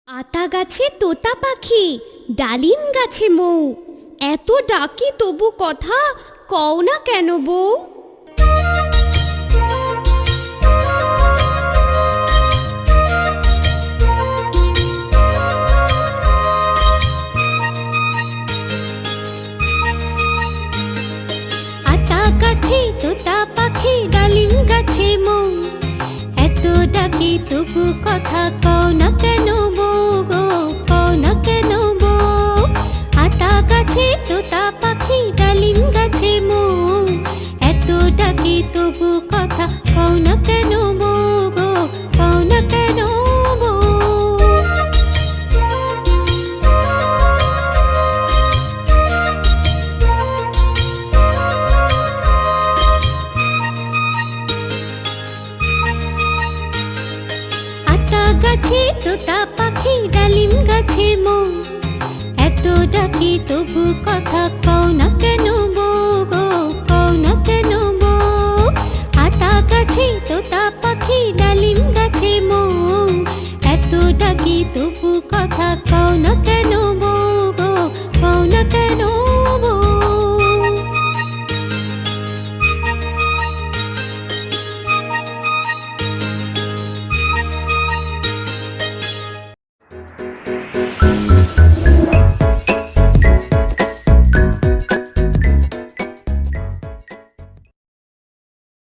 আতা গাছে তোতা পাখি, ডালিম গাছে মৌ, এত ডাকি তবু কথা কও না কেন বউ? আতা গাছে তোতা পাখি, ডালিম গাছে মৌ, এত ডাকি তবু কথা কও না কেন বউ গো, কও না কেন বউ? আতা গাছে তোতা পাখি, ডালিম গাছে মৌ, এত ডাকি তবু কথা কও না কেন বউ গো, কও না কেন বউ? আতা গাছে তোতা পাখি, ডালিম গাছে মৌ, এত ডাকি তবু কথা কও না কেন